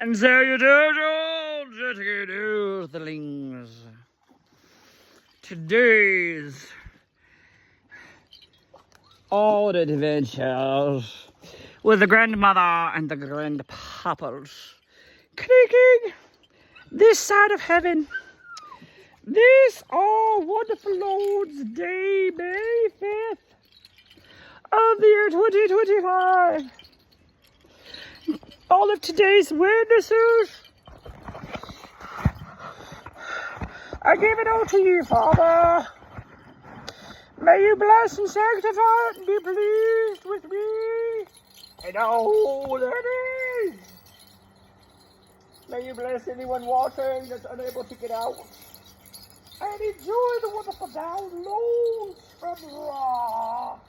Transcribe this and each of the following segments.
And so you do, gentlemen's. Today's old adventures with the grandmother and the grandpapas creaking this side of heaven. This wonderful Lord's Day, May 5th of the year 2025. All of today's witnesses, I give it all to you, Father. May you bless and sanctify it and be pleased with me and all that is. May you bless anyone watching that's unable to get out and enjoy the wonderful downloads from Raw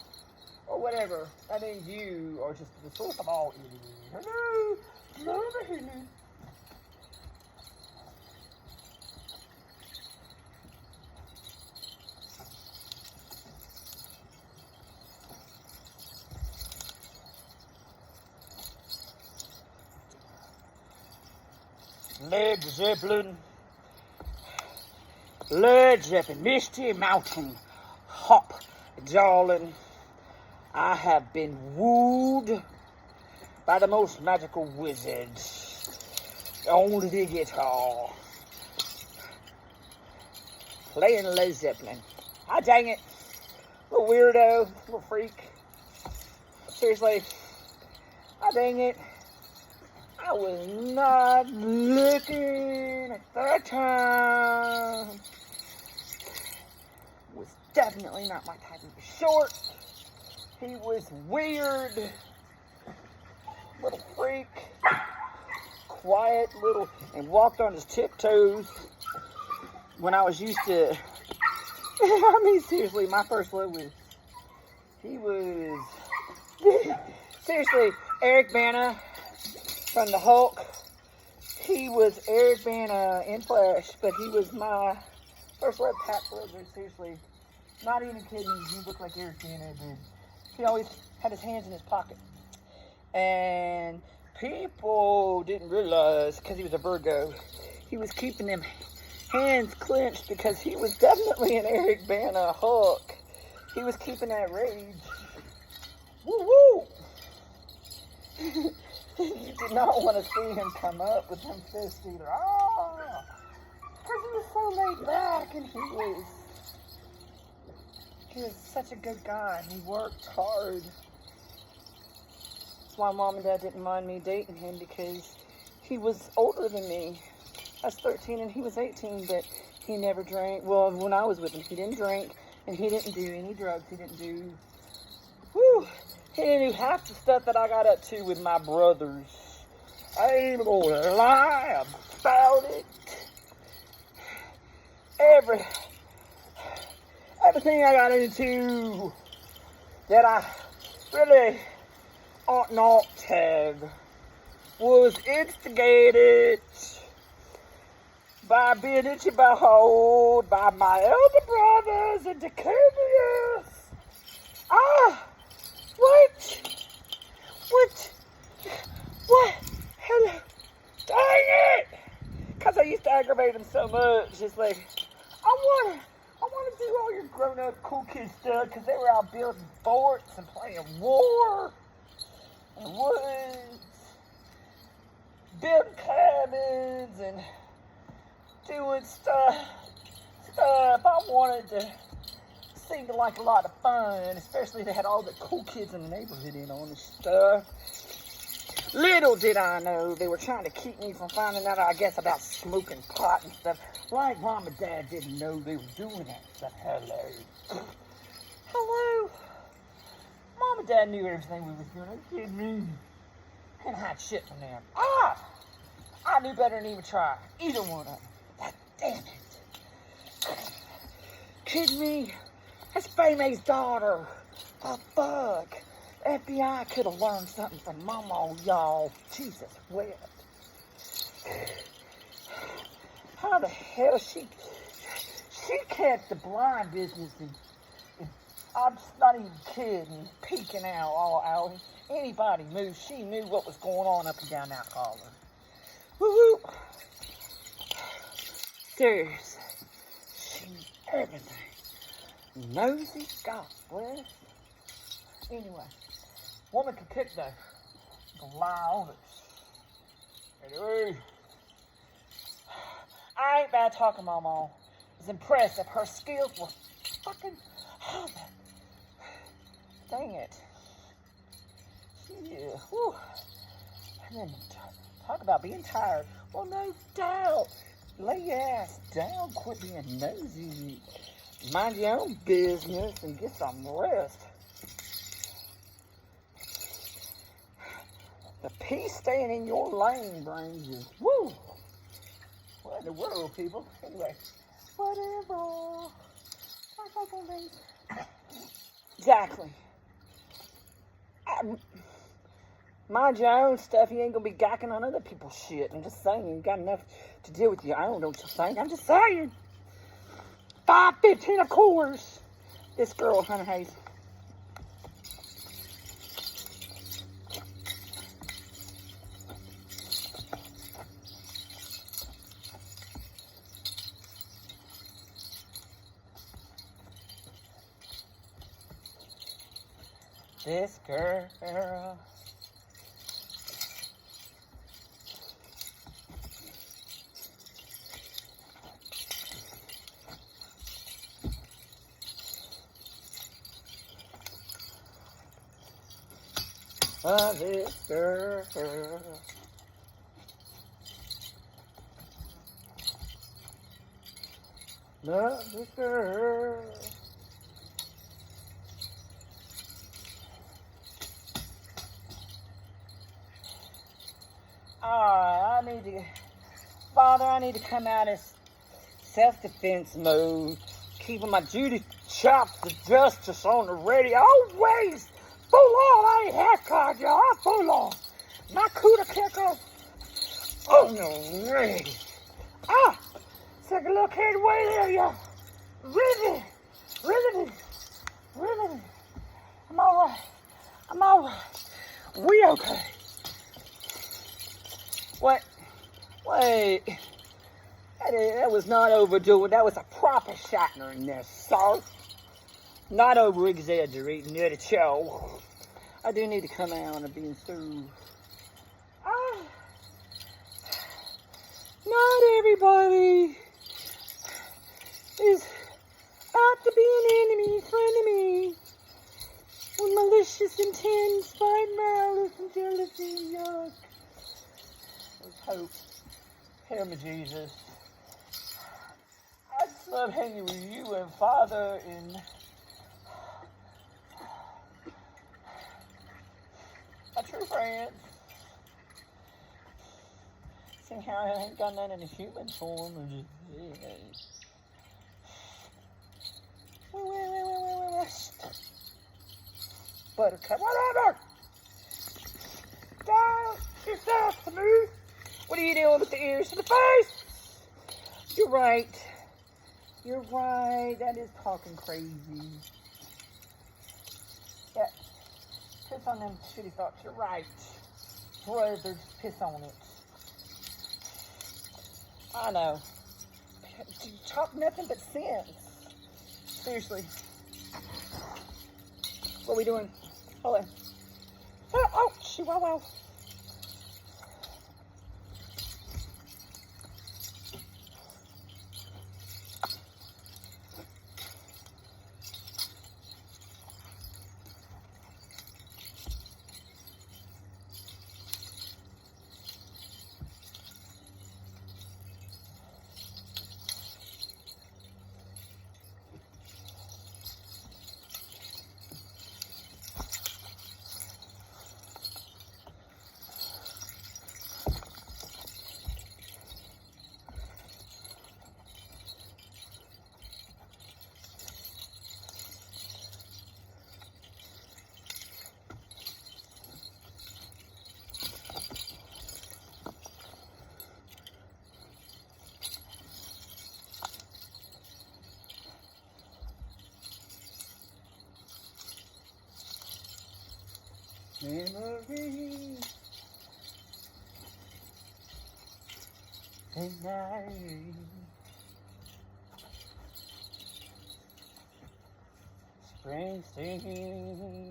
or whatever. That means you are just the source of all evil. Hello, love healing. Led Zeppelin, Misty Mountain, hop, darling. I have been wooed by the most magical wizards on the guitar, playing Led Zeppelin. Ah, dang it, little weirdo, little freak. Seriously, ah, dang it. I was not looking at that time. Was definitely not my type of short. He was weird, little freak, quiet little, and walked on his tiptoes when I was used to, I mean, seriously, my first love was, seriously, Eric Bana from the Hulk. He was Eric Bana in flesh, but he was my first love Pat Blizzard, seriously. Not even kidding, he looked like Eric Bana did. He always had his hands in his pocket. And people didn't realize, because he was a Virgo, he was keeping them hands clenched because he was definitely an Eric Bana Hulk. He was keeping that rage. Woo woo! You did not want to see him come up with them fists either. Ah! Because he was so laid back and he was such a good guy. He worked hard. That's why Mom and Dad didn't mind me dating him, because he was older than me. I was 13 and he was 18, but he never drank. Well, when I was with him, he didn't drink and he didn't do any drugs. He didn't do, he didn't do half the stuff that I got up to with my brothers. I ain't gonna lie about it. Everything I got into that I really ought not to have was instigated by being itchy behold by my elder brothers and Decabius. Ah! What? Hello? Dang it! Because I used to aggravate them so much. It's like, I want to do all your grown-up cool kid stuff, because they were out building forts and playing war in the woods, building cabins and doing stuff. I wanted to seem like a lot of fun, especially they had all the cool kids in the neighborhood in on this stuff. Little did I know they were trying to keep me from finding out, I guess, about smoking pot and stuff. Like Mom and Dad didn't know they were doing that stuff. Hello. Mom and Dad knew everything we was doing. Are you kidding me? And hide shit from them. I knew better than even try. Either one of them. God damn it. Kidding me? That's Fei May's daughter. The fuck? FBI could have learned something from Mama, y'all. Jesus wept. How the hell she kept the blind business and I'm just not even kidding, peeking out all out. Anybody moved, she knew what was going on up and down that holler. Woo-hoo. Serious. She's everything. Nosy, God bless. Anyway, woman can cook though. Don't lie on it. Anyway, I ain't bad talking, Mama. I was impressed if her skills were fucking. Oh, dang it. Yeah. Whew. And then talk about being tired. Well, no doubt. Lay your ass down. Quit being nosy. Mind your own business and get some rest. The peace staying in your lane brings you. Woo! What in the world, people? Anyway, whatever. Exactly. Mind your own stuff. You ain't gonna be gawking on other people's shit. I'm just saying, you got enough to deal with your own, don't you think? I'm just saying. $5.15 of course. This girl, Honey Hayes. This girl. This girl. Love this girl. Alright, Father, I need to come out of self-defense mode, keeping my Judy chops of justice on the ready. Always full on. I ain't half-card, y'all. I'm full on. My cooter kicker. Oh, no, ready. It's like a little carried away there, y'all. Really. I'm alright. We okay. What? Wait. That was not overdoing. That was a proper shotner in there, sir. Not over-exaggerating there at all. I do need to come out and be through. Not everybody is out to be an enemy, frenemy, with malicious intent, spite, malice, and jealousy, yuck. With hope. Hear me, Jesus. I just love hanging with you and Father and my true friends. Seeing how I ain't got none in a human form. Or just, Buttercup, whatever. Down yourself to me. What are you doing with the ears to the face? You're right. That is talking crazy. Yeah. Piss on them shitty thoughts. You're right. Brothers, piss on it. I know. You talk nothing but sense. Seriously. What are we doing? Hold on. Oh, wow. Memories. tonight. Springsteen.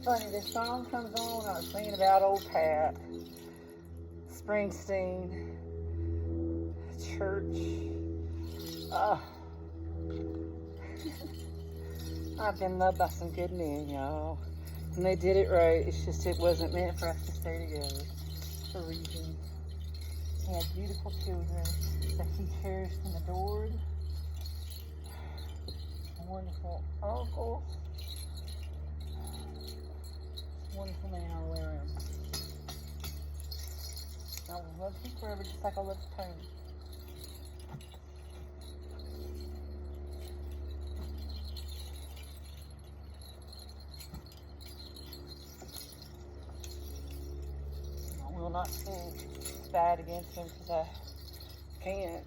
Funny, this song comes on. I was thinking about old Pat Springsteen, church. I've been loved by some good men, y'all, and they did it right. It's just it wasn't meant for us to stay together for reasons. He had beautiful children that he cherished and adored. Wonderful uncle. Wonderful man all the way around. I will love you forever just like I love Tony. I will not say bad against him because I can't.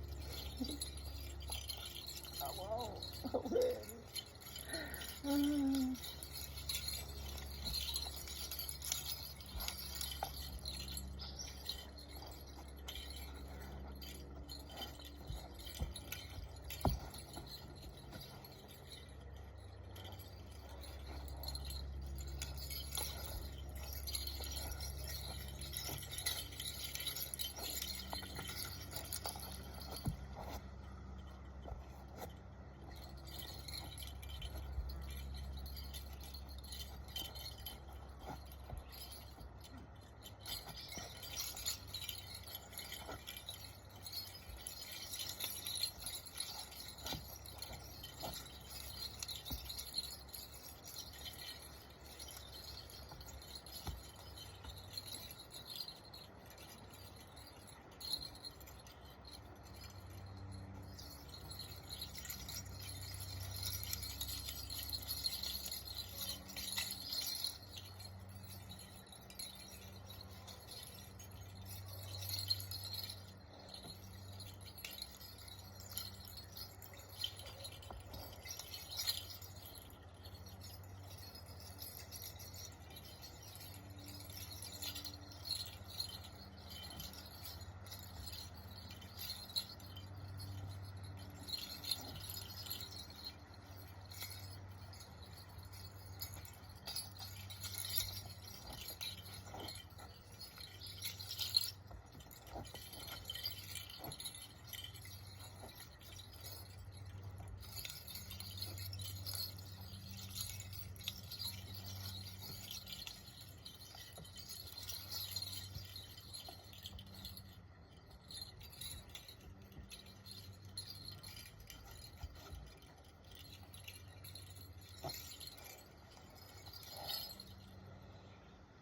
I won't.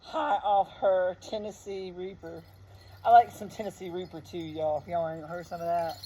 High off her Tennessee Reaper. I like some Tennessee Reaper too, y'all. If y'all ain't heard some of that.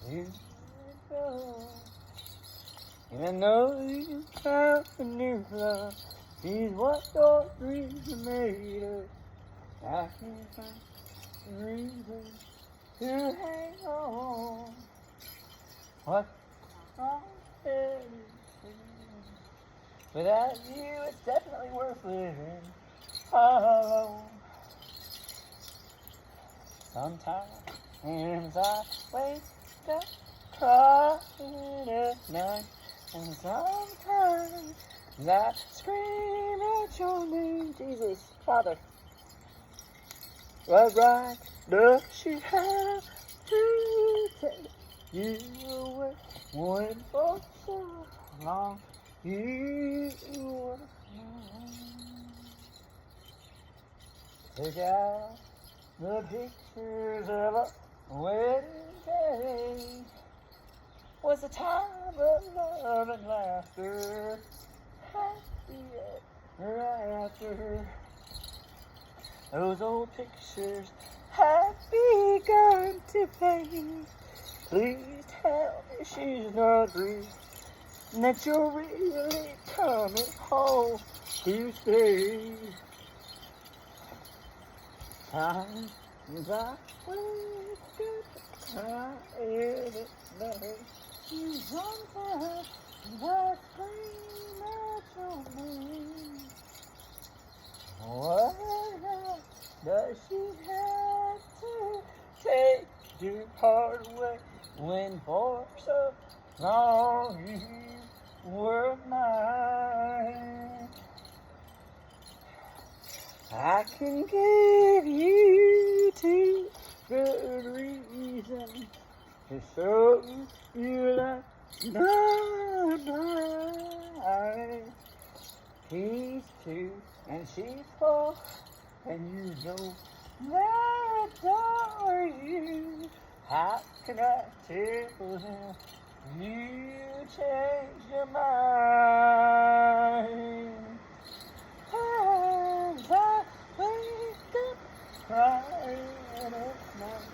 you go. Even though you found a new love, she's what your dreams are made of. I can't find a reason to hang on. What I'm without you, it's definitely worth living alone. Sometimes I wake up crying at night, and sometimes I scream at your name, Jesus, Father. What right does she have to take you away when for so long you were mine? Take out the pictures of a wedding day. Was a time of love and laughter, happy ever after. Those old pictures have begun to fade. Please tell me she's not grieved, and that you're really coming home to stay. Times I wake up tired at night, sometimes I scream at your name. What does she have to take your heart away when for so long you were mine? I can give you 2 good reasons to show you that mine. He's 2 and she's 4, and you know that adore you. How can I tell him you changed your mind? And I wake up crying at night,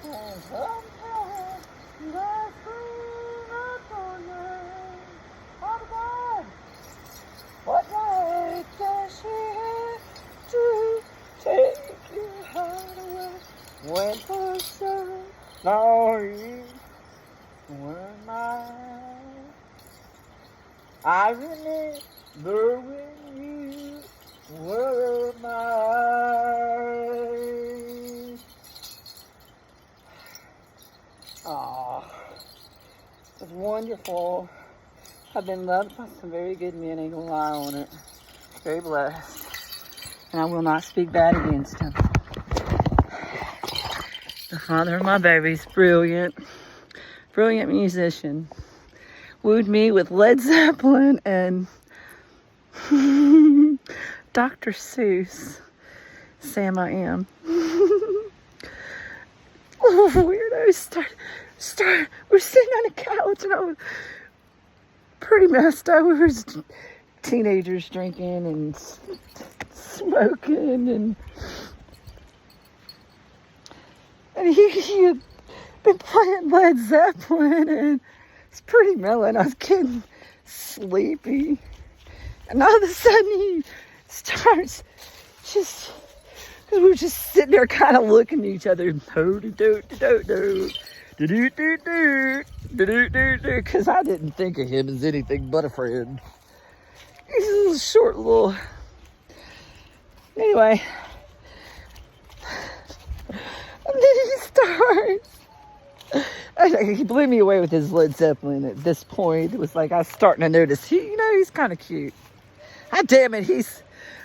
and sometimes I scream at your name. Oh God, what right does she have to take your heart away when for so long you were mine? I remember when you were mine. Aww, it was wonderful. I've been loved by some very good men, ain't gonna lie on it. Very blessed. And I will not speak bad against him. The father of my babies, brilliant musician. Wooed me with Led Zeppelin and Dr. Seuss. Sam I Am. Weirdos we're sitting on a couch and I was pretty messed up. We were teenagers drinking and smoking and he had been playing Led Zeppelin and it's pretty mellow and I was getting sleepy. And all of a sudden he starts just, because we were just sitting there kind of looking at each other. Because I didn't think of him as anything but a friend. He's a little short little. Anyway. And then he starts. He blew me away with his Led Zeppelin at this point. It was like I was starting to notice, he's kind of cute. God damn it, he's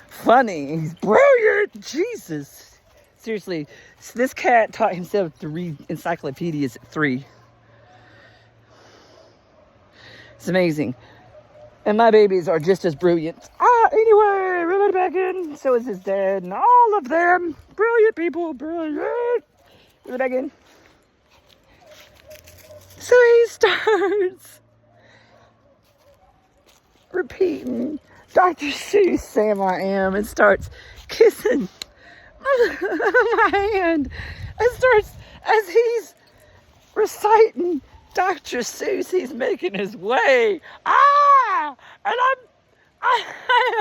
funny. He's brilliant. Jesus. Seriously, this cat taught himself to read encyclopedias at 3. It's amazing. And my babies are just as brilliant. Anyway, reel it back in. So is his dad and all of them. Brilliant people, brilliant. Reel it back in. So he starts repeating Dr. Seuss, Sam I Am, and starts kissing my hand and starts as he's reciting Dr. Seuss, he's making his way. And I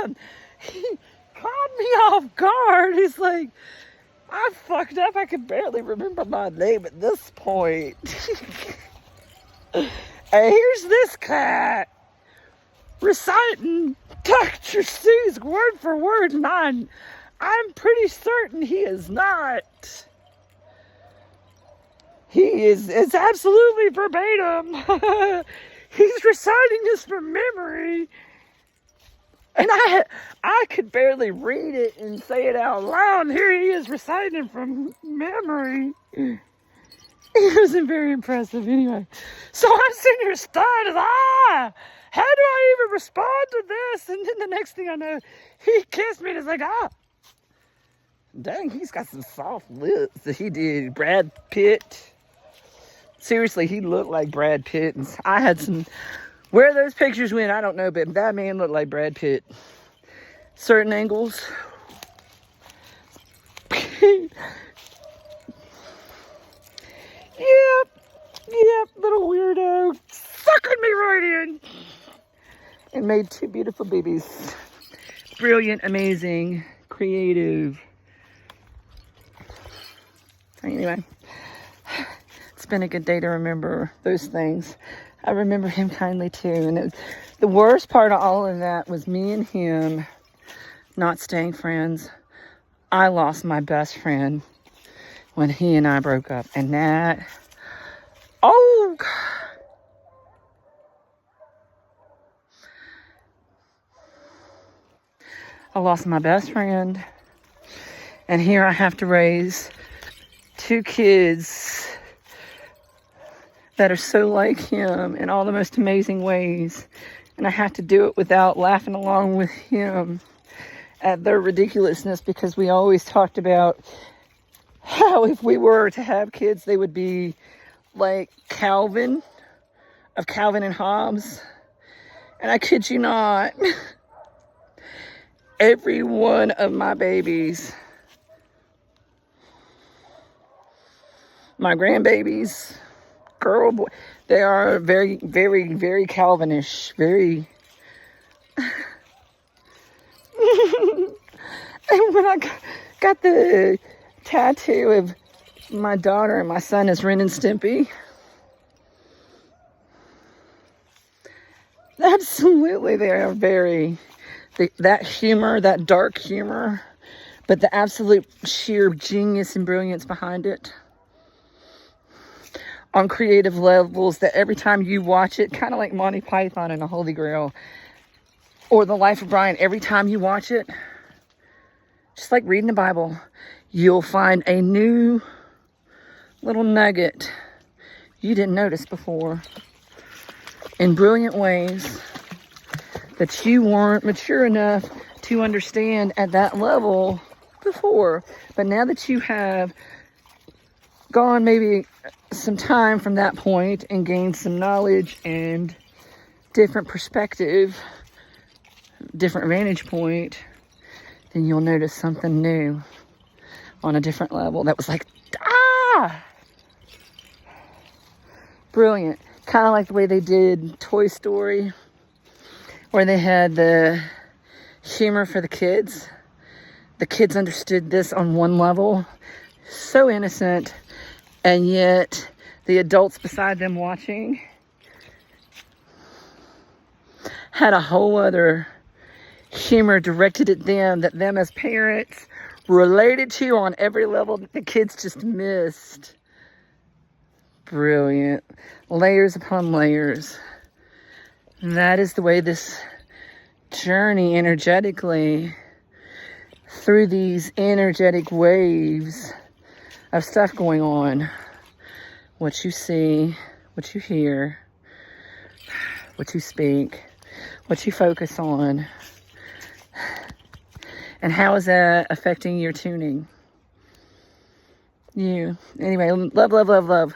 am. He caught me off guard. He's like, I fucked up. I could barely remember my name at this point. And here's this cat reciting Dr. Seuss word for word, and I'm pretty certain he is not. It's absolutely verbatim. He's reciting this from memory. And I could barely read it and say it out loud. And here he is reciting from memory. It wasn't very impressive anyway. So I'm sitting here stunned. How do I even respond to this? And then the next thing I know, he kissed me and it's like, dang, he's got some soft lips. He did. Brad Pitt. Seriously, he looked like Brad Pitt. And I had some... Where those pictures went, I don't know, but that man looked like Brad Pitt. Certain angles. Yep, little weirdo. Sucking me right in. And made two beautiful babies. Brilliant, amazing, creative. Anyway, it's been a good day to remember those things. I remember him kindly too. And the worst part of all of that was me and him not staying friends. I lost my best friend when he and I broke up. And that, oh God. I lost my best friend. And here I have to raise two kids that are so like him in all the most amazing ways. And I have to do it without laughing along with him at their ridiculousness, because we always talked about how if we were to have kids, they would be like Calvin, of Calvin and Hobbes. And I kid you not, every one of my babies, my grandbabies, girl, boy, they are very, very, very Calvinish, very... And when I got the tattoo of my daughter and my son as Ren and Stimpy, absolutely they are very... that humor, that dark humor, but the absolute sheer genius and brilliance behind it. On creative levels that every time you watch it, kind of like Monty Python and the Holy Grail, or The Life of Brian, every time you watch it, just like reading the Bible, you'll find a new little nugget you didn't notice before in brilliant ways that you weren't mature enough to understand at that level before. But now that you have gone maybe some time from that point and gained some knowledge and different perspective, different vantage point, then you'll notice something new on a different level that was like, brilliant. Kind of like the way they did Toy Story, where they had the humor for the kids. The kids understood this on one level, so innocent, and yet the adults beside them watching had a whole other humor directed at them that them as parents related to on every level that the kids just missed. Brilliant. Layers upon layers. That is the way this journey energetically through these energetic waves of stuff going on. What you see, what you hear, what you speak, what you focus on, and how is that affecting your tuning? You. Anyway, love, love, love, love.